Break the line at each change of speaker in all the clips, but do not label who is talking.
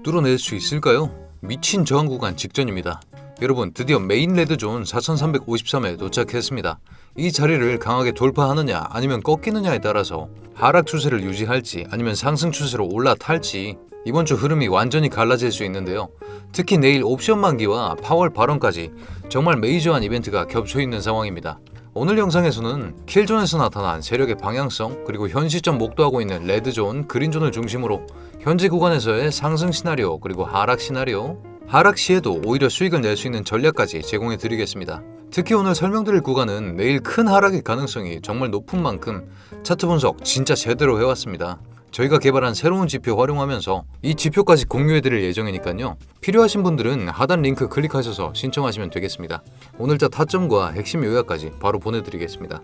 뚫어낼 수 있을까요? 미친 저항 구간 직전입니다. 여러분, 드디어 메인 레드존 4353에 도착했습니다. 이 자리를 강하게 돌파하느냐 아니면 꺾이느냐에 따라서 하락 추세를 유지할지 아니면 상승 추세로 올라탈지 이번 주 흐름이 완전히 갈라질 수 있는데요. 특히 내일 옵션 만기와 파월 발언까지 정말 메이저한 이벤트가 겹쳐 있는 상황입니다. 오늘 영상에서는 킬존에서 나타난 세력의 방향성, 그리고 현 시점 목도하고 있는 레드존, 그린존을 중심으로 현재 구간에서의 상승 시나리오, 그리고 하락 시나리오, 하락 시에도 오히려 수익을 낼 수 있는 전략까지 제공해 드리겠습니다. 특히 오늘 설명드릴 구간은 내일 큰 하락의 가능성이 정말 높은 만큼 차트 분석 진짜 제대로 해왔습니다. 저희가 개발한 새로운 지표 활용하면서 이 지표까지 공유해드릴 예정이니까요. 필요하신 분들은 하단 링크 클릭하셔서 신청하시면 되겠습니다. 오늘자 타점과 핵심 요약까지 바로 보내드리겠습니다.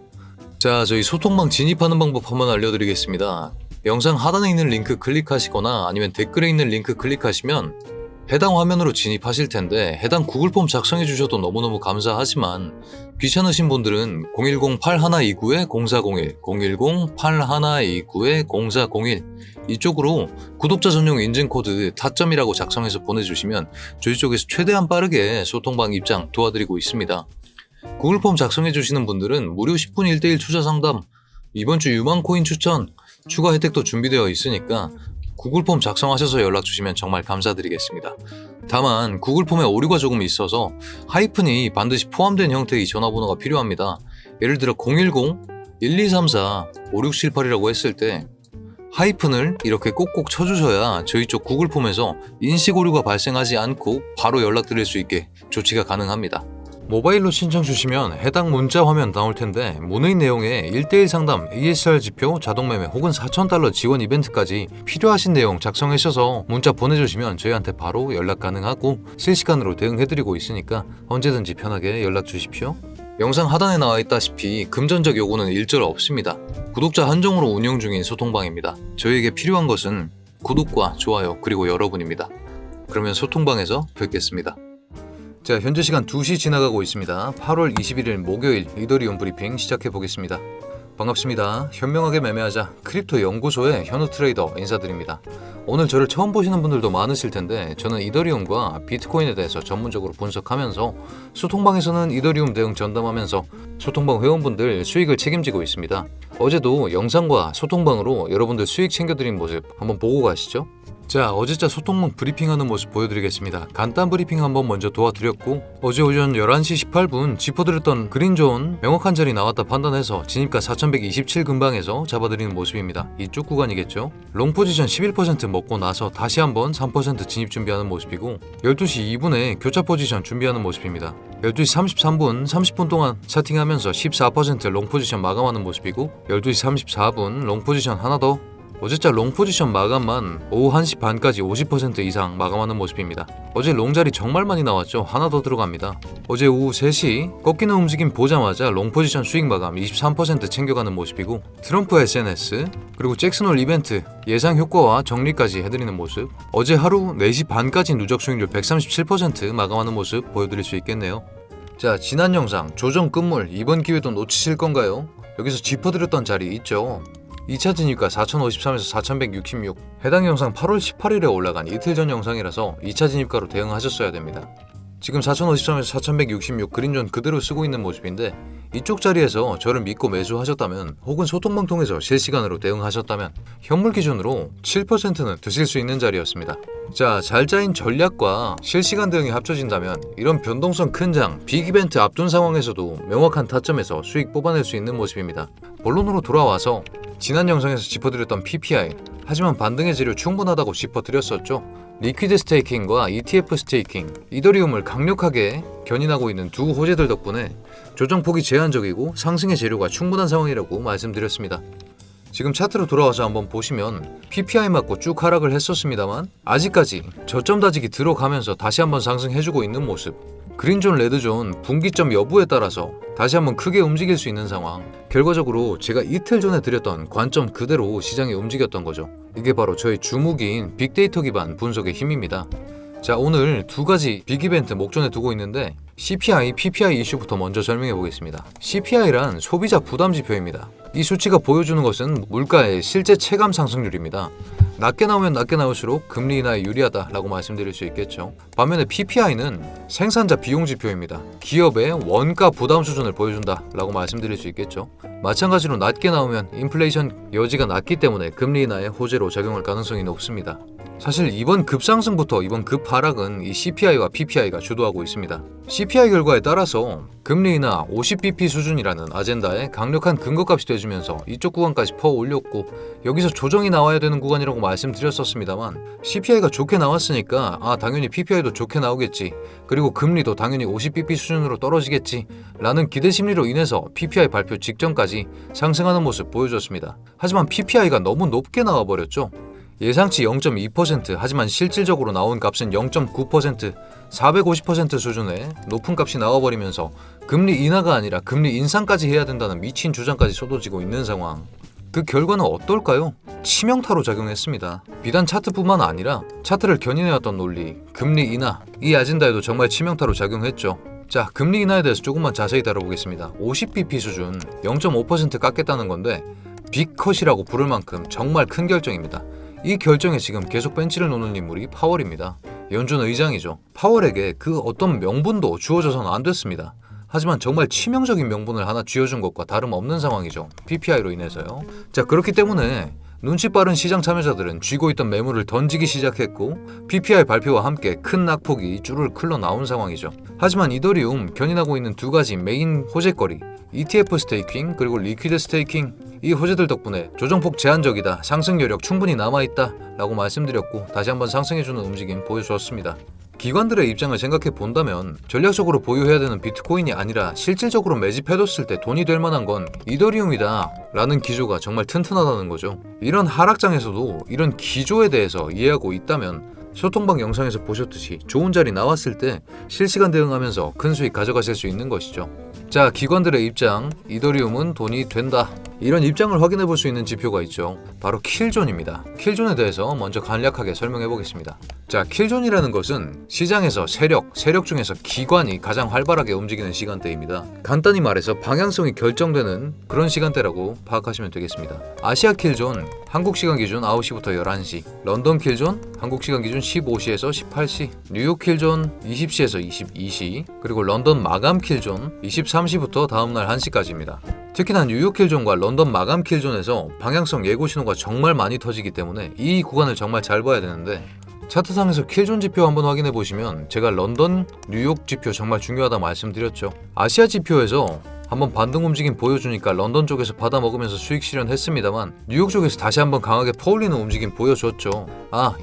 자, 저희 소통방 진입하는 방법 한번 알려드리겠습니다. 영상 하단에 있는 링크 클릭하시거나 아니면 댓글에 있는 링크 클릭하시면 해당 화면으로 진입하실 텐데, 해당 구글 폼 작성해 주셔도 너무너무 감사하지만 귀찮으신 분들은 010-8129-0401, 010-8129-0401 이쪽으로 구독자 전용 인증 코드 타점이라고 작성해서 보내주시면 저희 쪽에서 최대한 빠르게 소통방 입장 도와드리고 있습니다. 구글 폼 작성해 주시는 분들은 무료 10분 1대1 투자 상담, 이번 주 유망 코인 추천, 추가 혜택도 준비되어 있으니까 구글 폼 작성하셔서 연락 주시면 정말 감사드리겠습니다. 다만 구글 폼에 오류가 조금 있어서 하이픈이 반드시 포함된 형태의 전화번호가 필요합니다. 예를 들어 010-1234-5678이라고 했을 때 하이픈을 이렇게 꼭꼭 쳐주셔야 저희 쪽 구글 폼에서 인식 오류가 발생하지 않고 바로 연락드릴 수 있게 조치가 가능합니다. 모바일로 신청 주시면 해당 문자 화면 나올 텐데, 문의 내용에 1대1 상담, ASR 지표, 자동매매 혹은 4,000달러 지원 이벤트까지 필요하신 내용 작성하셔서 문자 보내주시면 저희한테 바로 연락 가능하고 실시간으로 대응해드리고 있으니까 언제든지 편하게 연락 주십시오. 영상 하단에 나와 있다시피 금전적 요구는 일절 없습니다. 구독자 한정으로 운영 중인 소통방입니다. 저희에게 필요한 것은 구독과 좋아요, 그리고 여러분입니다. 그러면 소통방에서 뵙겠습니다. 자, 현재 시간 2시 지나가고 있습니다. 8월 21일 목요일 이더리움 브리핑 시작해 보겠습니다. 반갑습니다. 현명하게 매매하자 크립토 연구소의 현우 트레이더 인사드립니다. 오늘 저를 처음 보시는 분들도 많으실 텐데, 저는 이더리움과 비트코인에 대해서 전문적으로 분석하면서 소통방에서는 이더리움 대응 전담하면서 소통방 회원분들 수익을 책임지고 있습니다. 어제도 영상과 소통방으로 여러분들 수익 챙겨드린 모습 한번 보고 가시죠. 자, 어제자 소통방 브리핑하는 모습 보여드리겠습니다. 간단 브리핑 한번 먼저 도와드렸고, 어제 오전 11시 18분 짚어드렸던 그린존 명확한 자리 나왔다 판단해서 진입가 4127 근방에서 잡아드리는 모습입니다. 이쪽 구간이겠죠. 롱 포지션 11% 먹고 나서 다시 한번 3% 진입 준비하는 모습이고, 12시 2분에 교차 포지션 준비하는 모습입니다. 12시 33분 30분 동안 차팅하면서 14% 롱 포지션 마감하는 모습이고, 12시 34분 롱 포지션 하나 더, 어제자 롱 포지션 마감만 오후 1시 반까지 50% 이상 마감하는 모습입니다. 어제 롱 자리 정말 많이 나왔죠. 하나 더 들어갑니다. 어제 오후 3시 꺾이는 움직임 보자마자 롱 포지션 수익 마감 23% 챙겨가는 모습이고, 트럼프 SNS 그리고 잭슨홀 이벤트 예상 효과와 정리까지 해드리는 모습, 어제 하루 4시 반까지 누적 수익률 137% 마감하는 모습 보여드릴 수 있겠네요. 자, 지난 영상 조정 끝물 이번 기회도 놓치실 건가요? 여기서 짚어드렸던 자리 있죠. 2차 진입가 4053에서 4166, 해당 영상 8월 18일에 올라간 이틀 전 영상이라서 2차 진입가로 대응하셨어야 됩니다. 지금 4053에서 4166 그린존 그대로 쓰고 있는 모습인데, 이쪽 자리에서 저를 믿고 매수하셨다면 혹은 소통방 통해서 실시간으로 대응하셨다면 현물 기준으로 7%는 드실 수 있는 자리였습니다. 자, 잘 짜인 전략과 실시간 대응이 합쳐진다면 이런 변동성 큰 장, 빅 이벤트 앞둔 상황에서도 명확한 타점에서 수익 뽑아낼 수 있는 모습입니다. 본론으로 돌아와서 지난 영상에서 짚어드렸던 PPI, 하지만 반등의 재료 충분하다고 짚어드렸었죠. 리퀴드 스테이킹과 ETF 스테이킹, 이더리움을 강력하게 견인하고 있는 두 호재들 덕분에 조정폭이 제한적이고 상승의 재료가 충분한 상황이라고 말씀드렸습니다. 지금 차트로 돌아와서 한번 보시면 PPI 맞고 쭉 하락을 했었습니다만 아직까지 저점 다지기 들어가면서 다시 한번 상승해주고 있는 모습, 그린존, 레드존 분기점 여부에 따라서 다시 한번 크게 움직일 수 있는 상황, 결과적으로 제가 이틀 전에 드렸던 관점 그대로 시장이 움직였던 거죠. 이게 바로 저의 주무기인 빅데이터 기반 분석의 힘입니다. 자, 오늘 두 가지 빅 이벤트 목전에 두고 있는데, CPI, PPI 이슈부터 먼저 설명해 보겠습니다. CPI란 소비자 부담 지표입니다. 이 수치가 보여주는 것은 물가의 실제 체감 상승률입니다. 낮게 나오면 낮게 나올수록 금리 인하에 유리하다라고 말씀드릴 수 있겠죠. 반면에 PPI는 생산자 비용 지표입니다. 기업의 원가 부담 수준을 보여준다라고 말씀드릴 수 있겠죠. 마찬가지로 낮게 나오면 인플레이션 여지가 낮기 때문에 금리 인하의 호재로 작용할 가능성이 높습니다. 사실 이번 급상승부터 이번 급하락은 이 CPI와 PPI가 주도하고 있습니다. CPI 결과에 따라서 금리 인하 50bp 수준이라는 아젠다에 강력한 근거값이 돼주면서 이쪽 구간까지 퍼 올렸고, 여기서 조정이 나와야 되는 구간이라고 말씀드렸었습니다만 CPI가 좋게 나왔으니까 당연히 PPI도 좋게 나오겠지, 그리고 금리도 당연히 50bp 수준으로 떨어지겠지 라는 기대 심리로 인해서 PPI 발표 직전까지 상승하는 모습 보여줬습니다. 하지만 PPI가 너무 높게 나와버렸죠. 예상치 0.2%, 하지만 실질적으로 나온 값은 0.9%, 450% 수준의 높은 값이 나와버리면서 금리 인하가 아니라 금리 인상까지 해야 된다는 미친 주장까지 쏟아지고 있는 상황. 그 결과는 어떨까요? 치명타로 작용했습니다. 비단 차트뿐만 아니라 차트를 견인해왔던 논리, 금리 인하, 이 아젠다에도 정말 치명타로 작용했죠. 자, 금리 인하에 대해서 조금만 자세히 다뤄보겠습니다. 50bp 수준, 0.5% 깎겠다는 건데 빅컷이라고 부를 만큼 정말 큰 결정입니다. 이 결정에 지금 계속 벤치를 놓는 인물이 파월입니다. 연준 의장이죠. 파월에게 그 어떤 명분도 주어져서는 안 됐습니다. 하지만 정말 치명적인 명분을 하나 쥐어준 것과 다름없는 상황이죠. PPI로 인해서요. 자, 그렇기 때문에 눈치 빠른 시장 참여자들은 쥐고 있던 매물을 던지기 시작했고, PPI 발표와 함께 큰 낙폭이 줄을 클러 나온 상황이죠. 하지만 이더리움 견인하고 있는 두 가지 메인 호재거리, ETF 스테이킹 그리고 리퀴드 스테이킹, 이 호재들 덕분에 조정폭 제한적이다, 상승 여력 충분히 남아있다 라고 말씀드렸고, 다시 한번 상승해주는 움직임 보여주었습니다. 기관들의 입장을 생각해 본다면 전략적으로 보유해야 되는 비트코인이 아니라 실질적으로 매집해뒀을 때 돈이 될 만한 건 이더리움이다 라는 기조가 정말 튼튼하다는 거죠. 이런 하락장에서도 이런 기조에 대해서 이해하고 있다면 소통방 영상에서 보셨듯이 좋은 자리 나왔을 때 실시간 대응하면서 큰 수익 가져가실 수 있는 것이죠. 자, 기관들의 입장, 이더리움은 돈이 된다, 이런 입장을 확인해 볼 수 있는 지표가 있죠. 바로 킬존입니다. 킬존에 대해서 먼저 간략하게 설명해 보겠습니다. 자, 킬존이라는 것은 시장에서 세력 중에서 기관이 가장 활발하게 움직이는 시간대입니다. 간단히 말해서 방향성이 결정되는 그런 시간대라고 파악하시면 되겠습니다. 아시아 킬존, 한국 시간 기준 9시부터 11시, 런던 킬존, 한국 시간 기준 15시에서 18시, 뉴욕 킬존 20시에서 22시, 그리고 런던 마감 킬존 23시부터 다음날 1시까지입니다. 특히나 뉴욕 킬존과 런던 마감 킬존에서 방향성 예고 신호가 정말 많이 터지기 때문에 이 구간을 정말 잘 봐야 되는데, 차트상에서 킬존 지표 한번 확인해 보시면 제가 런던, 뉴욕 지표 정말 중요하다 말씀드렸죠. 아시아 지표에서 한번 반등 움직임 보여주니까 런던 쪽에서 받아 먹으면서 수익 실현했습니다만 뉴욕 쪽에서 다시 한번 강하게 퍼올리는 움직임 보여줬죠.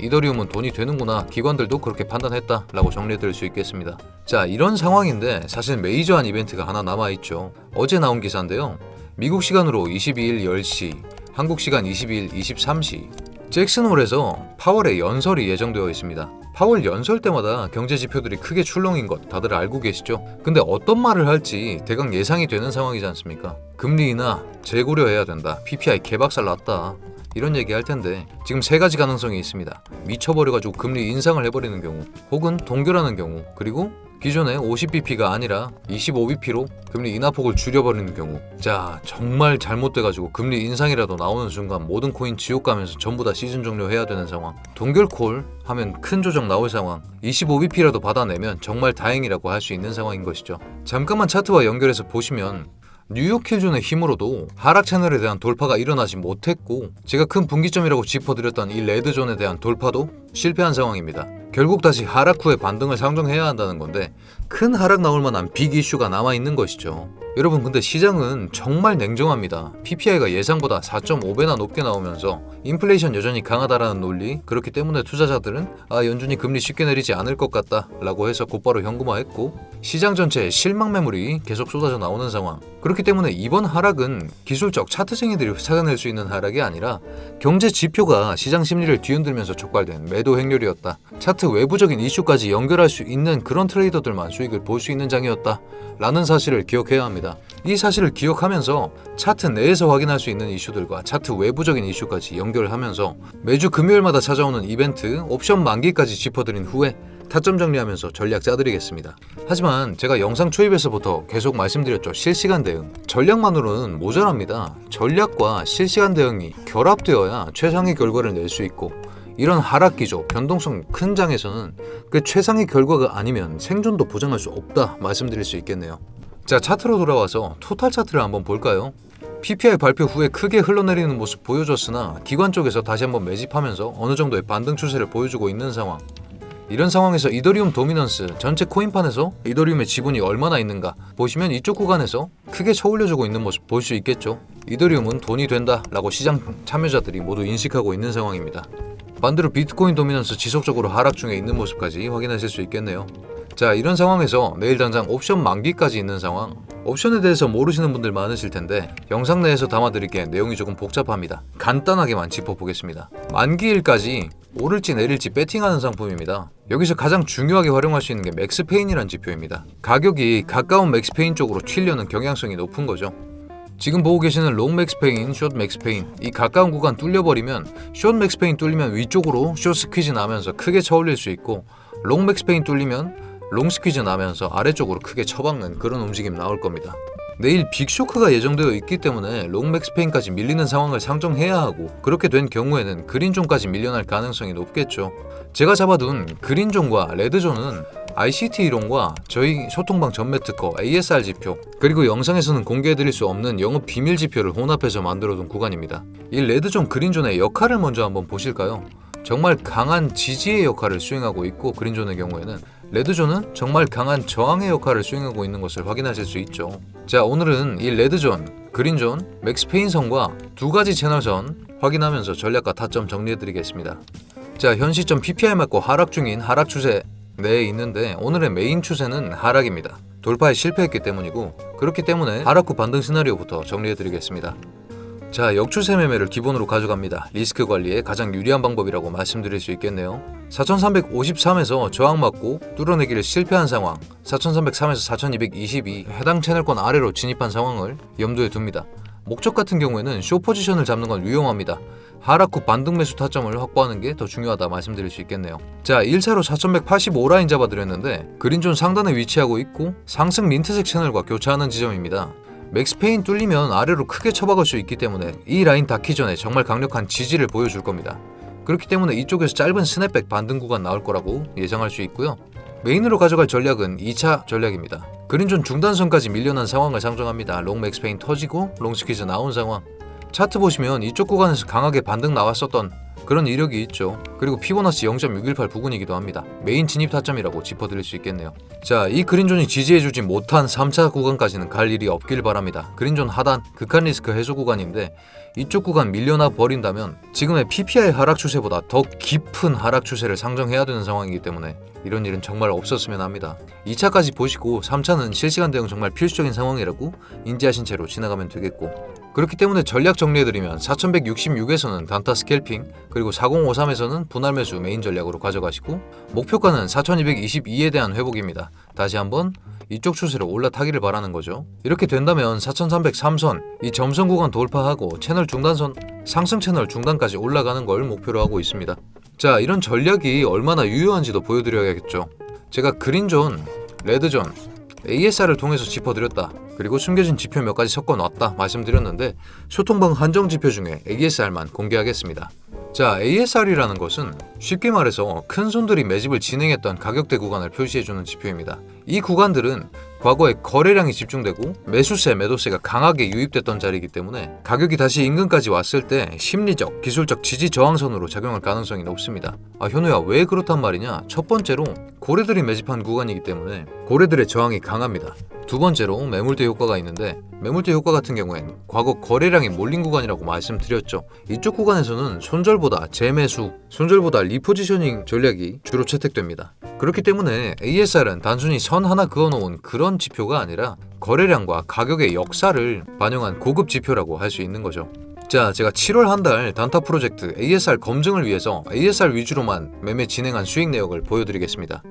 이더리움은 돈이 되는구나, 기관들도 그렇게 판단했다 라고 정리해드릴 수 있겠습니다. 자, 이런 상황인데 사실 메이저한 이벤트가 하나 남아있죠. 어제 나온 기사인데요. 미국 시간으로 22일 10시, 한국 시간 22일 23시, 잭슨홀에서 파월의 연설이 예정되어 있습니다. 파월 연설 때마다 경제 지표들이 크게 출렁인 것 다들 알고 계시죠? 근데 어떤 말을 할지 대강 예상이 되는 상황이지 않습니까? 금리 인하 재고려해야 된다, PPI 개박살 났다, 이런 얘기 할 텐데 지금 세 가지 가능성이 있습니다. 미쳐버려가지고 금리 인상을 해버리는 경우, 혹은 동결하는 경우, 그리고 기존에 50bp가 아니라 25bp로 금리 인하폭을 줄여버리는 경우. 자, 정말 잘못돼가지고 금리 인상이라도 나오는 순간 모든 코인 지옥 가면서 전부 다 시즌 종료해야 되는 상황, 동결콜 하면 큰 조정 나올 상황, 25bp라도 받아내면 정말 다행이라고 할 수 있는 상황인 것이죠. 잠깐만 차트와 연결해서 보시면 뉴욕 킬존의 힘으로도 하락 채널에 대한 돌파가 일어나지 못했고, 제가 큰 분기점이라고 짚어드렸던 이 레드존에 대한 돌파도 실패한 상황입니다. 결국 다시 하락 후에 반등을 상정해야 한다는 건데 큰 하락 나올 만한 빅 이슈가 남아있는 것이죠. 여러분, 근데 시장은 정말 냉정합니다. PPI가 예상보다 4.5배나 높게 나오면서 인플레이션 여전히 강하다라는 논리, 그렇기 때문에 투자자들은 연준이 금리 쉽게 내리지 않을 것 같다 라고 해서 곧바로 현금화했고, 시장 전체에 실망 매물이 계속 쏟아져 나오는 상황. 그렇기 때문에 이번 하락은 기술적 차트쟁이들이 찾아낼 수 있는 하락이 아니라 경제 지표가 시장 심리를 뒤흔들면서 촉발된 매도 행렬이었다, 차트 외부적인 이슈까지 연결할 수 있는 그런 트레이더들만 수익을 볼 수 있는 장이었다 라는 사실을 기억해야 합니다. 이 사실을 기억하면서 차트 내에서 확인할 수 있는 이슈들과 차트 외부적인 이슈까지 연결하면서 매주 금요일마다 찾아오는 이벤트 옵션 만기까지 짚어드린 후에 타점 정리하면서 전략 짜드리겠습니다. 하지만 제가 영상 초입에서부터 계속 말씀드렸죠. 실시간 대응. 전략만으로는 모자랍니다. 전략과 실시간 대응이 결합되어야 최상의 결과를 낼 수 있고, 이런 하락 기조, 변동성 큰 장에서는 그 최상의 결과가 아니면 생존도 보장할 수 없다 말씀드릴 수 있겠네요. 자, 차트로 돌아와서 토탈 차트를 한번 볼까요? PPI 발표 후에 크게 흘러내리는 모습 보여줬으나 기관 쪽에서 다시 한번 매집하면서 어느 정도의 반등 추세를 보여주고 있는 상황. 이런 상황에서 이더리움 도미넌스, 전체 코인판에서 이더리움의 지분이 얼마나 있는가 보시면 이쪽 구간에서 크게 쳐올려주고 있는 모습 볼 수 있겠죠. 이더리움은 돈이 된다 라고 시장 참여자들이 모두 인식하고 있는 상황입니다. 반대로 비트코인 도미넌스 지속적으로 하락 중에 있는 모습까지 확인하실 수 있겠네요. 자, 이런 상황에서 내일 당장 옵션 만기까지 있는 상황. 옵션에 대해서 모르시는 분들 많으실 텐데 영상 내에서 담아드릴게 내용이 조금 복잡합니다. 간단하게만 짚어보겠습니다. 만기일까지 오를지 내릴지 배팅하는 상품입니다. 여기서 가장 중요하게 활용할 수 있는 게 맥스페인이라는 지표입니다. 가격이 가까운 맥스페인 쪽으로 튀려는 경향성이 높은 거죠. 지금 보고 계시는 롱 맥스페인, 숏 맥스페인, 이 가까운 구간 뚫려버리면 숏 맥스페인 뚫리면 위쪽으로 숏 스퀴즈 나면서 크게 쳐올릴 수 있고, 롱 맥스페인 뚫리면 롱 스퀴즈 나면서 아래쪽으로 크게 쳐박는 그런 움직임 나올 겁니다. 내일 빅쇼크가 예정되어 있기 때문에 롱 맥스페인까지 밀리는 상황을 상정해야 하고, 그렇게 된 경우에는 그린존까지 밀려날 가능성이 높겠죠. 제가 잡아둔 그린존과 레드존은 ICT 이론과 저희 소통방 전매 특허 ASR 지표, 그리고 영상에서는 공개해드릴 수 없는 영업 비밀 지표를 혼합해서 만들어둔 구간입니다. 이 레드존, 그린존의 역할을 먼저 한번 보실까요? 정말 강한 지지의 역할을 수행하고 있고, 그린존의 경우에는 레드존은 정말 강한 저항의 역할을 수행하고 있는 것을 확인하실 수 있죠. 자, 오늘은 이 레드존, 그린존, 맥스페인선과 두 가지 채널선 확인하면서 전략과 타점 정리해드리겠습니다. 자, 현 시점 PPI 맞고 하락 중인 하락 추세 내에 있는데, 오늘의 메인 추세는 하락입니다. 돌파에 실패했기 때문이고, 그렇기 때문에 하락 후 반등 시나리오부터 정리해드리겠습니다. 자, 역추세 매매를 기본으로 가져갑니다. 리스크 관리에 가장 유리한 방법이라고 말씀드릴 수 있겠네요. 4353에서 저항 맞고 뚫어내기를 실패한 상황, 4303에서 4222 해당 채널권 아래로 진입한 상황을 염두에 둡니다. 목적 같은 경우에는 숏 포지션을 잡는 건 위험합니다. 하락 후 반등 매수 타점을 확보하는 게 더 중요하다 말씀드릴 수 있겠네요. 자, 1차로 4185라인 잡아드렸는데 그린존 상단에 위치하고 있고 상승 민트색 채널과 교차하는 지점입니다. 맥스페인 뚫리면 아래로 크게 쳐박을 수 있기 때문에 이 라인 닿기 전에 정말 강력한 지지를 보여줄 겁니다. 그렇기 때문에 이쪽에서 짧은 스냅백 반등 구간 나올 거라고 예상할 수 있고요. 메인으로 가져갈 전략은 2차 전략입니다. 그린존 중단선까지 밀려난 상황을 상정합니다. 롱 맥스페인 터지고 롱 스퀴즈 나온 상황. 차트 보시면 이쪽 구간에서 강하게 반등 나왔었던 그런 이력이 있죠. 그리고 피보나치 0.618 부근이기도 합니다. 메인 진입 타점이라고 짚어드릴 수 있겠네요. 자, 이 그린존이 지지해주지 못한 3차 구간까지는 갈 일이 없길 바랍니다. 그린존 하단, 극한 리스크 해소 구간인데 이쪽 구간 밀려나 버린다면 지금의 PPI 하락 추세보다 더 깊은 하락 추세를 상정해야 되는 상황이기 때문에 이런 일은 정말 없었으면 합니다. 2차까지 보시고 3차는 실시간 대응 정말 필수적인 상황이라고 인지하신 채로 지나가면 되겠고, 그렇기 때문에 전략 정리해드리면 4166에서는 단타 스캘핑, 그리고 4053에서는 분할 매수 메인 전략으로 가져가시고, 목표가는 4222에 대한 회복입니다. 다시 한번 이쪽 추세로 올라타기를 바라는 거죠. 이렇게 된다면 4303선, 이 점선 구간 돌파하고 채널 중단선, 상승 채널 중단까지 올라가는 걸 목표로 하고 있습니다. 자, 이런 전략이 얼마나 유효한지도 보여드려야겠죠. 제가 그린존, 레드존, ASR을 통해서 짚어드렸다, 그리고 숨겨진 지표 몇 가지 섞어놨다 말씀드렸는데 소통방 한정 지표 중에 ASR만 공개하겠습니다. 자, ASR이라는 것은 쉽게 말해서 큰 손들이 매집을 진행했던 가격대 구간을 표시해주는 지표입니다. 이 구간들은 과거에 거래량이 집중되고 매수세, 매도세가 강하게 유입됐던 자리이기 때문에 가격이 다시 인근까지 왔을 때 심리적, 기술적 지지 저항선으로 작용할 가능성이 높습니다. 현우야, 왜 그렇단 말이냐? 첫 번째로 고래들이 매집한 구간이기 때문에 고래들의 저항이 강합니다. 두 번째로 매물대 효과가 있는데, 매물대 효과 같은 경우엔 과거 거래량이 몰린 구간이라고 말씀드렸죠. 이쪽 구간에서는 손절보다 재매수, 손절보다 리포지셔닝 전략이 주로 채택됩니다. 그렇기 때문에 ASR은 단순히 선 하나 그어놓은 그런 지표가 아니라 거래량과 가격의 역사를 반영한 고급 지표라고 할 수 있는 거죠. 자, 제가 7월 한 달 단타 프로젝트 ASR 검증을 위해서 ASR 위주로만 매매 진행한 수익 내역을 보여드리겠습니다.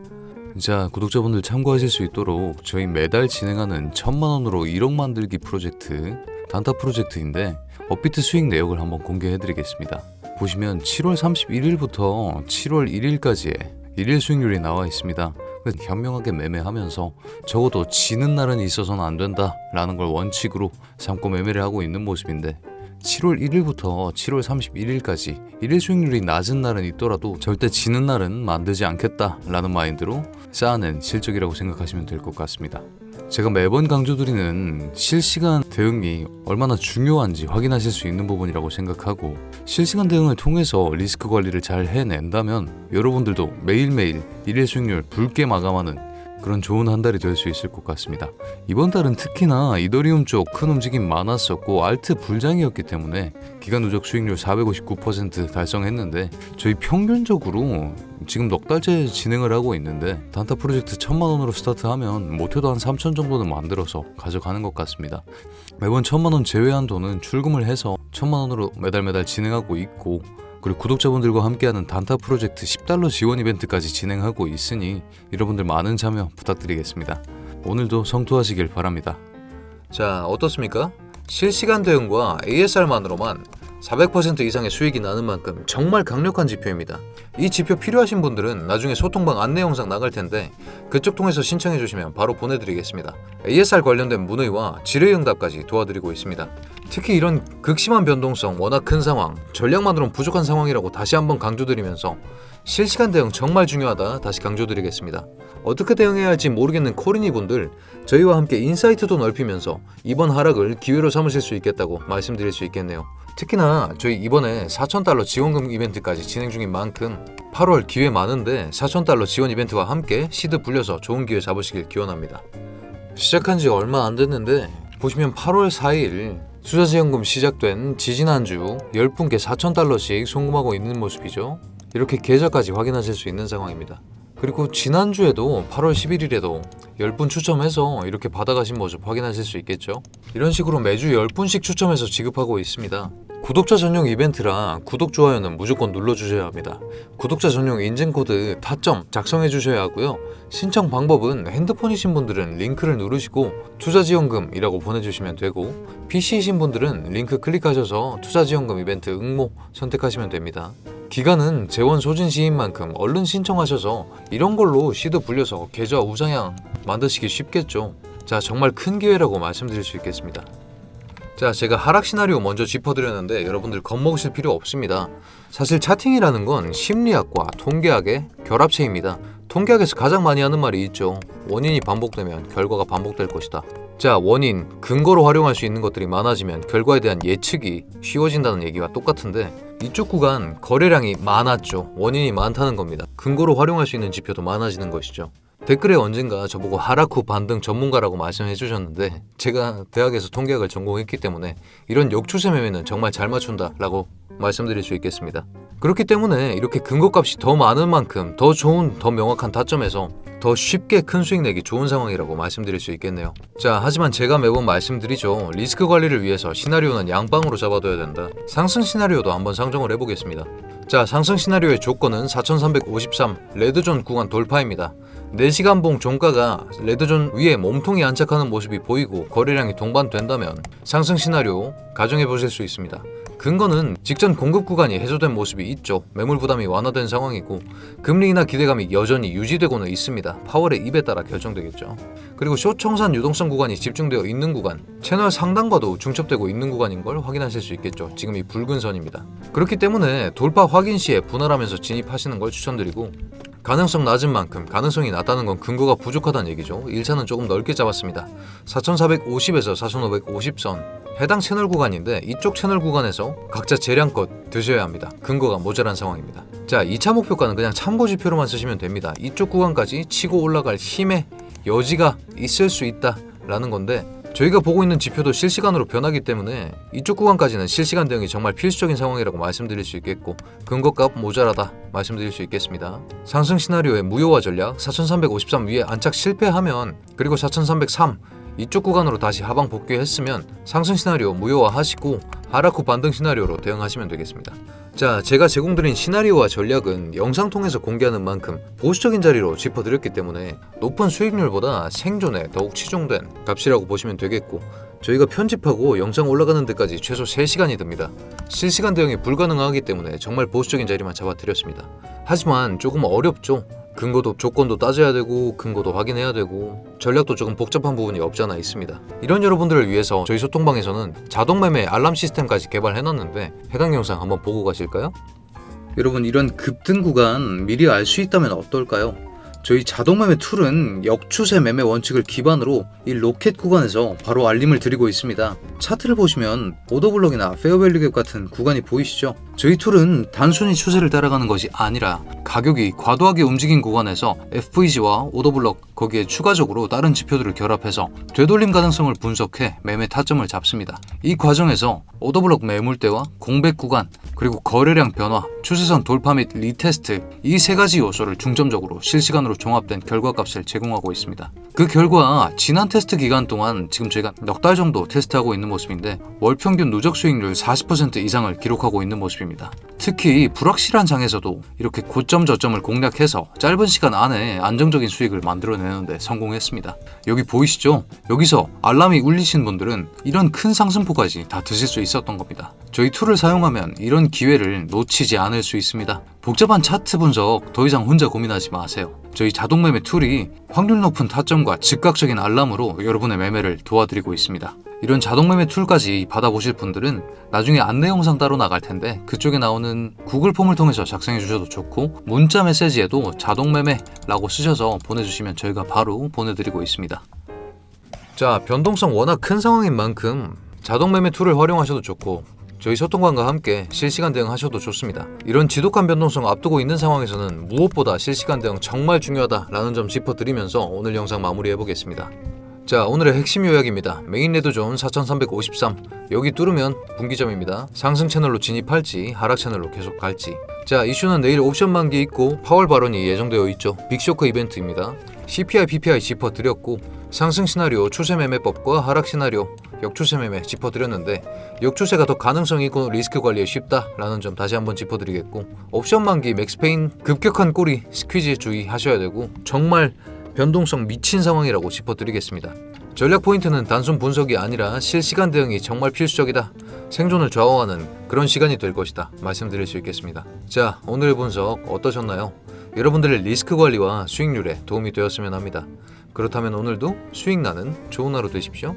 자, 구독자분들 참고하실 수 있도록 저희 매달 진행하는 1000만원으로 1억 만들기 프로젝트, 단타 프로젝트인데 업비트 수익 내역을 한번 공개해드리겠습니다. 보시면 7월 31일부터 7월 1일까지의 일일 수익률이 나와 있습니다. 현명하게 매매하면서 적어도 지는 날은 있어서는 안 된다 라는 걸 원칙으로 삼고 매매를 하고 있는 모습인데, 7월 1일부터 7월 31일까지 일일 수익률이 낮은 날은 있더라도 절대 지는 날은 만들지 않겠다 라는 마인드로 쌓아낸 실적이라고 생각하시면 될 것 같습니다. 제가 매번 강조드리는 실시간 대응이 얼마나 중요한지 확인하실 수 있는 부분이라고 생각하고, 실시간 대응을 통해서 리스크 관리를 잘 해낸다면 여러분들도 매일매일 일일 수익률 붉게 마감하는 그런 좋은 한 달이 될 수 있을 것 같습니다. 이번 달은 특히나 이더리움 쪽 큰 움직임 많았었고 알트 불장이었기 때문에 기간 누적 수익률 459% 달성했는데, 저희 평균적으로 지금 넉 달째 진행을 하고 있는데 단타 프로젝트 1000만 원으로 스타트하면 못해도 한 3000 정도는 만들어서 가져가는 것 같습니다. 매번 1000만 원 제외한 돈은 출금을 해서 1000만 원으로 매달 진행하고 있고, 그리고 구독자분들과 함께하는 단타 프로젝트 $10 지원 이벤트까지 진행하고 있으니 여러분들 많은 참여 부탁드리겠습니다. 오늘도 성투하시길 바랍니다.
자, 어떻습니까? 실시간 대응과 ASR만으로만 400% 이상의 수익이 나는 만큼 정말 강력한 지표입니다. 이 지표 필요하신 분들은 나중에 소통방 안내 영상 나갈 텐데 그쪽 통해서 신청해 주시면 바로 보내드리겠습니다. ASR 관련된 문의와 질의응답까지 도와드리고 있습니다. 특히 이런 극심한 변동성, 워낙 큰 상황, 전략만으로는 부족한 상황이라고 다시 한번 강조드리면서 실시간 대응 정말 중요하다 다시 강조드리겠습니다. 어떻게 대응해야 할지 모르겠는 코리니 분들, 저희와 함께 인사이트도 넓히면서 이번 하락을 기회로 삼으실 수 있겠다고 말씀드릴 수 있겠네요. 특히나 저희 이번에 $4000 지원금 이벤트까지 진행 중인 만큼 8월 기회 많은데 $4000 지원 이벤트와 함께 시드 불려서 좋은 기회 잡으시길 기원합니다. 시작한 지 얼마 안 됐는데 보시면 8월 4일 투자지원금 시작된 지지난주 10분께 $4000씩 송금하고 있는 모습이죠. 이렇게 계좌까지 확인하실 수 있는 상황입니다. 그리고 지난주에도 8월 11일에도 10분 추첨해서 이렇게 받아가신 모습 확인하실 수 있겠죠. 이런 식으로 매주 10분씩 추첨해서 지급하고 있습니다. 구독자 전용 이벤트라 구독, 좋아요는 무조건 눌러주셔야 합니다. 구독자 전용 인증코드 타점 작성해 주셔야 하고요. 신청 방법은 핸드폰이신 분들은 링크를 누르시고 투자지원금이라고 보내주시면 되고, PC이신 분들은 링크 클릭하셔서 투자지원금 이벤트 응모 선택하시면 됩니다. 기간은 재원 소진 시인 만큼 얼른 신청하셔서 이런 걸로 시드 불려서 계좌 우상향 만드시기 쉽겠죠. 자, 정말 큰 기회라고 말씀드릴 수 있겠습니다. 자, 제가 하락 시나리오 먼저 짚어드렸는데 여러분들 겁먹으실 필요 없습니다. 사실 차팅이라는 건 심리학과 통계학의 결합체입니다. 통계학에서 가장 많이 하는 말이 있죠. 원인이 반복되면 결과가 반복될 것이다. 자, 원인, 근거로 활용할 수 있는 것들이 많아지면 결과에 대한 예측이 쉬워진다는 얘기와 똑같은데, 이쪽 구간 거래량이 많았죠. 원인이 많다는 겁니다. 근거로 활용할 수 있는 지표도 많아지는 것이죠. 댓글에 언젠가 저보고 하락 후 반등 전문가라고 말씀해 주셨는데, 제가 대학에서 통계학을 전공했기 때문에 이런 역추세 매매는 정말 잘 맞춘다 라고 말씀드릴 수 있겠습니다. 그렇기 때문에 이렇게 근거값이 더 많은 만큼 더 좋은, 더 명확한 타점에서 더 쉽게 큰 수익 내기 좋은 상황이라고 말씀드릴 수 있겠네요. 자, 하지만 제가 매번 말씀드리죠. 리스크 관리를 위해서 시나리오는 양방으로 잡아둬야 된다. 상승 시나리오도 한번 상정을 해보겠습니다. 자, 상승 시나리오의 조건은 4353 레드존 구간 돌파입니다. 4시간 봉 종가가 레드존 위에 몸통이 안착하는 모습이 보이고 거래량이 동반된다면 상승 시나리오 가정해 보실 수 있습니다. 근거는 직전 공급 구간이 해소된 모습이 있죠. 매물 부담이 완화된 상황이고 금리 인하 기대감이 여전히 유지되고는 있습니다. 파월의 입에 따라 결정되겠죠. 그리고 숏 청산 유동성 구간이 집중되어 있는 구간, 채널 상단과도 중첩되고 있는 구간인 걸 확인하실 수 있겠죠. 지금 이 붉은 선입니다. 그렇기 때문에 돌파 확인 시에 분할하면서 진입하시는 걸 추천드리고, 가능성 낮은 만큼 가능성이 낮다는 건 근거가 부족하다는 얘기죠. 1차는 조금 넓게 잡았습니다. 4450에서 4550선 해당 채널 구간인데 이쪽 채널 구간에서 각자 재량껏 드셔야 합니다. 근거가 모자란 상황입니다. 자, 2차 목표가는 그냥 참고 지표로만 쓰시면 됩니다. 이쪽 구간까지 치고 올라갈 힘의 여지가 있을 수 있다 라는 건데, 저희가 보고 있는 지표도 실시간으로 변하기 때문에 이쪽 구간까지는 실시간 대응이 정말 필수적인 상황이라고 말씀드릴 수 있겠고, 근거값 모자라다 말씀드릴 수 있겠습니다. 상승 시나리오의 무효화 전략, 4353 위에 안착 실패하면, 그리고 4303 이쪽 구간으로 다시 하방 복귀했으면 상승 시나리오 무효화 하시고 하락 후 반등 시나리오로 대응하시면 되겠습니다. 자, 제가 제공드린 시나리오와 전략은 영상 통해서 공개하는 만큼 보수적인 자리로 짚어드렸기 때문에 높은 수익률보다 생존에 더욱 치중된 값이라고 보시면 되겠고, 저희가 편집하고 영상 올라가는 데까지 최소 3시간이 듭니다. 실시간 대응이 불가능하기 때문에 정말 보수적인 자리만 잡아드렸습니다. 하지만 조금 어렵죠. 근거도 조건도 따져야 되고 근거도 확인해야 되고 전략도 조금 복잡한 부분이 없잖아 있습니다. 이런 여러분들을 위해서 저희 소통방에서는 자동매매 알람 시스템까지 개발해놨는데 해당 영상 한번 보고 가실까요?
여러분, 이런 급등 구간 미리 알 수 있다면 어떨까요? 저희 자동매매 툴은 역추세 매매 원칙을 기반으로 이 로켓 구간에서 바로 알림을 드리고 있습니다. 차트를 보시면 오더블럭이나 페어밸류갭 같은 구간이 보이시죠? 저희 툴은 단순히 추세를 따라가는 것이 아니라 가격이 과도하게 움직인 구간에서 FVG와 오더블럭 거기에 추가적으로 다른 지표들을 결합해서 되돌림 가능성을 분석해 매매 타점을 잡습니다. 이 과정에서 오더블럭 매물대와 공백 구간, 그리고 거래량 변화, 추세선 돌파 및 리테스트, 이 세 가지 요소를 중점적으로 실시간으로 종합된 결과값을 제공하고 있습니다. 그 결과 지난 테스트 기간 동안 지금 저희가 넉 달 정도 테스트하고 있는 모습인데 월 평균 누적 수익률 40% 이상을 기록하고 있는 모습입니다. 특히 불확실한 장에서도 이렇게 고점 저점을 공략해서 짧은 시간 안에 안정적인 수익을 만들어내는데 성공했습니다. 여기 보이시죠? 여기서 알람이 울리신 분들은 이런 큰 상승폭까지 다 드실 수 있었던 겁니다. 저희 툴을 사용하면 이런 기회를 놓치지 않을 수 있습니다. 복잡한 차트 분석 더 이상 혼자 고민하지 마세요. 저희 자동매매 툴이 확률 높은 타점과 즉각적인 알람으로 여러분의 매매를 도와드리고 있습니다. 이런 자동매매 툴까지 받아보실 분들은 나중에 안내 영상 따로 나갈 텐데 그쪽에 나오는 구글 폼을 통해서 작성해 주셔도 좋고 문자 메시지에도 자동매매라고 쓰셔서 보내주시면 저희가 바로 보내드리고 있습니다.
자, 변동성 워낙 큰 상황인 만큼 자동매매 툴을 활용하셔도 좋고 저희 소통관과 함께 실시간 대응하셔도 좋습니다. 이런 지독한 변동성 앞두고 있는 상황에서는 무엇보다 실시간 대응 정말 중요하다라는 점 짚어드리면서 오늘 영상 마무리해보겠습니다. 자, 오늘의 핵심 요약입니다. 메인 레드존 4353 여기 뚫으면 분기점입니다. 상승 채널로 진입할지 하락 채널로 계속 갈지. 자, 이슈는 내일 옵션 만기 있고 파월 발언이 예정되어 있죠. 빅쇼크 이벤트입니다. CPI, PPI 짚어드렸고 상승 시나리오 추세매매법과 하락 시나리오 역추세매매 짚어드렸는데 역추세가 더 가능성이 있고 리스크 관리에 쉽다라는 점 다시 한번 짚어드리겠고 옵션 만기 맥스페인 급격한 꼬리 스퀴즈에 주의하셔야 되고 정말 변동성 미친 상황이라고 짚어드리겠습니다. 전략 포인트는 단순 분석이 아니라 실시간 대응이 정말 필수적이다. 생존을 좌우하는 그런 시간이 될 것이다. 말씀드릴 수 있겠습니다. 자, 오늘의 분석 어떠셨나요? 여러분들의 리스크 관리와 수익률에 도움이 되었으면 합니다. 그렇다면 오늘도 수익 나는 좋은 하루 되십시오.